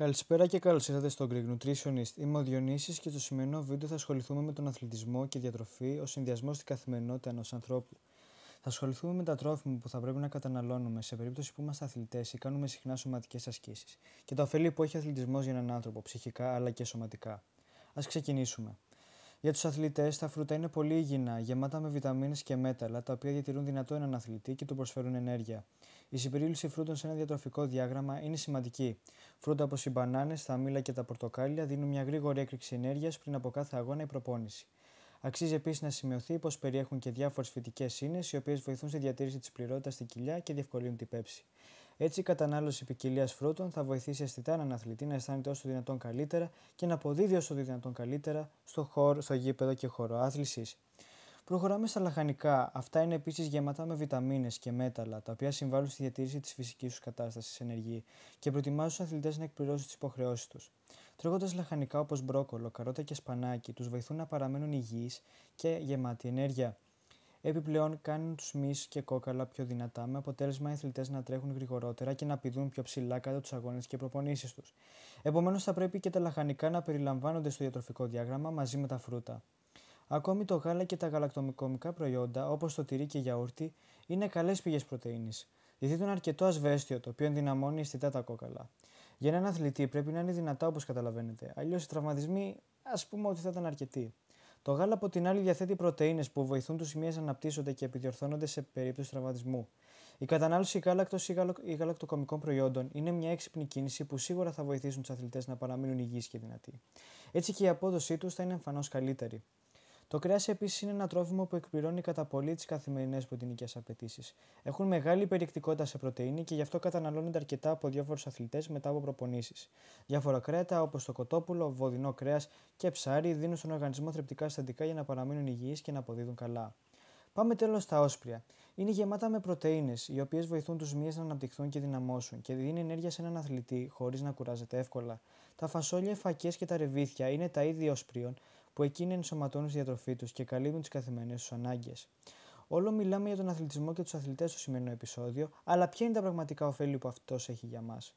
Καλησπέρα και καλώς ήρθατε στο Greek Nutritionist. Είμαι ο Διονύσης και στο σημερινό βίντεο θα ασχοληθούμε με τον αθλητισμό και διατροφή ως συνδυασμό στην καθημερινότητα ενός ανθρώπου. Θα ασχοληθούμε με τα τρόφιμα που θα πρέπει να καταναλώνουμε σε περίπτωση που είμαστε αθλητές ή κάνουμε συχνά σωματικές ασκήσεις και τα ωφέλη που έχει ο αθλητισμός για έναν άνθρωπο, ψυχικά αλλά και σωματικά. Ας ξεκινήσουμε. Για τους αθλητές, τα φρούτα είναι πολύ υγιεινά, γεμάτα με βιταμίνες και μέταλλα, τα οποία διατηρούν δυνατό έναν αθλητή και του προσφέρουν ενέργεια. Η συμπερίληψη φρούτων σε ένα διατροφικό διάγραμμα είναι σημαντική. Φρούτα όπως οι μπανάνες, τα μήλα και τα πορτοκάλια δίνουν μια γρήγορη έκρηξη ενέργειας πριν από κάθε αγώνα ή προπόνηση. Αξίζει επίσης να σημειωθεί πως περιέχουν και διάφορες φυτικές ίνες, οι οποίες βοηθούν στη διατήρηση της πληρότητας στην κοιλιά και διευκολύνουν την πέψη. Έτσι, η κατανάλωση ποικιλίας φρούτων θα βοηθήσει αισθητά έναν αθλητή να αισθάνεται όσο δυνατόν καλύτερα και να αποδίδει όσο δυνατόν καλύτερα στο γήπεδο και χώρο άθλησης. Προχωράμε στα λαχανικά. Αυτά είναι επίσης γεμάτα με βιταμίνες και μέταλλα, τα οποία συμβάλλουν στη διατήρηση της φυσικής τους κατάστασης ενεργή και προετοιμάζουν τους αθλητές να εκπληρώσουν τις υποχρεώσεις τους. Τρώγοντας λαχανικά όπως μπρόκολο, καρότα και σπανάκι, τους βοηθούν να παραμένουν υγιείς και γεμάτοι ενέργεια. Επιπλέον, κάνουν τους μυς και κόκαλα πιο δυνατά, με αποτέλεσμα οι αθλητές να τρέχουν γρηγορότερα και να πηδούν πιο ψηλά κατά τους αγώνες και προπονήσεις τους. Επομένως, θα πρέπει και τα λαχανικά να περιλαμβάνονται στο διατροφικό διάγραμμα μαζί με τα φρούτα. Ακόμη το γάλα και τα γαλακτοκομικά προϊόντα, όπως το τυρί και η γιαούρτι, είναι καλές πηγές πρωτεΐνης. Διαθέτουν αρκετό ασβέστιο, το οποίο ενδυναμώνει αισθητά τα κόκαλα. Για έναν αθλητή πρέπει να είναι δυνατά, όπως καταλαβαίνετε, αλλιώς οι τραυματισμοί, ας πούμε ότι θα ήταν αρκετοί. Το γάλα, από την άλλη, διαθέτει πρωτεΐνες που βοηθούν τους μυες να αναπτύσσονται και επιδιορθώνονται σε περίπτωση τραυματισμού. Η κατανάλωση γάλακτος ή γαλακτοκομικών προϊόντων είναι μια έξυπνη κίνηση που σίγουρα θα βοηθήσουν τους αθλητές να παραμείνουν υγιείς και δυνατοί. Έτσι και η απόδοσή τους θα είναι εμφανώς καλύτερη. Το κρέας επίσης είναι ένα τρόφιμο που εκπληρώνει κατά πολύ τις καθημερινές πρωτεϊνικές απαιτήσεις. Έχουν μεγάλη περιεκτικότητα σε πρωτεΐνη και γι' αυτό καταναλώνονται αρκετά από διάφορους αθλητές μετά από προπονήσεις. Διάφορα κρέατα όπως το κοτόπουλο, βοδινό κρέας και ψάρι δίνουν στον οργανισμό θρεπτικά συστατικά για να παραμείνουν υγιείς και να αποδίδουν καλά. Πάμε τέλος στα όσπρια. Είναι γεμάτα με πρωτεΐνες, οι οποίες βοηθούν τους μυες να αναπτυχθούν και δυναμώσουν και δίνουν ενέργεια σε έναν αθλητή χωρίς να κουράζεται εύκολα. Τα φασόλια, οι φακές και τα ρεβίθια είναι τα είδη όσπριων που εκείνοι ενσωματώνουν στη διατροφή τους και καλύπτουν τις καθημερινές τους ανάγκες. Όλο μιλάμε για τον αθλητισμό και τους αθλητές στο σημερινό επεισόδιο, αλλά ποια είναι τα πραγματικά ωφέλη που αυτός έχει για μας?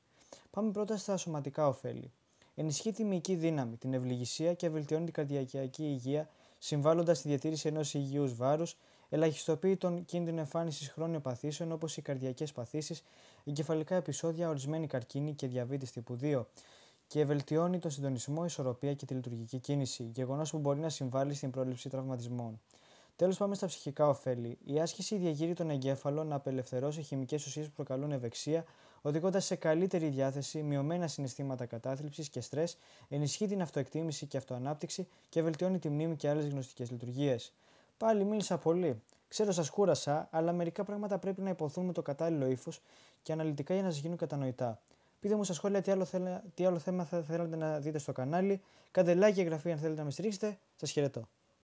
Πάμε πρώτα στα σωματικά ωφέλη. Ενισχύει τη μυϊκή δύναμη, την ευληγησία και βελτιώνει την καρδιακή υγεία, συμβάλλοντας στη διατήρηση ενός υγιούς βάρους, ελαχιστοποιεί τον κίνδυνο εμφάνισης χρόνιων παθήσεων όπως οι καρδιακές παθήσεις, εγκεφαλικά επεισόδια, ορισμένη καρκίνη και διαβήτης τύπου 2 και βελτιώνει τον συντονισμό, ισορροπία και τη λειτουργική κίνηση, γεγονός που μπορεί να συμβάλλει στην πρόληψη τραυματισμών. Τέλος, πάμε στα ψυχικά ωφέλη. Η άσκηση διαγείρει τον εγκέφαλο να απελευθερώσει χημικές ουσίες που προκαλούν ευεξία, οδηγώντας σε καλύτερη διάθεση, μειωμένα συναισθήματα κατάθλιψης και στρες, ενισχύει την αυτοεκτίμηση και αυτοανάπτυξη και βελτιώνει τη μνήμη και άλλες γνωστικές λειτουργίες. Πάλι μίλησα πολύ. Ξέρω, σας κούρασα, αλλά μερικά πράγματα πρέπει να υποθούν με το κατάλληλο ύφος και αναλυτικά για να σας γίνουν κατανοητά. Πείτε μου στα σχόλια τι άλλο θέμα θα θέλατε να δείτε στο κανάλι. Κάντε like και εγγραφή αν θέλετε να με στηρίξετε. Σας χαιρετώ.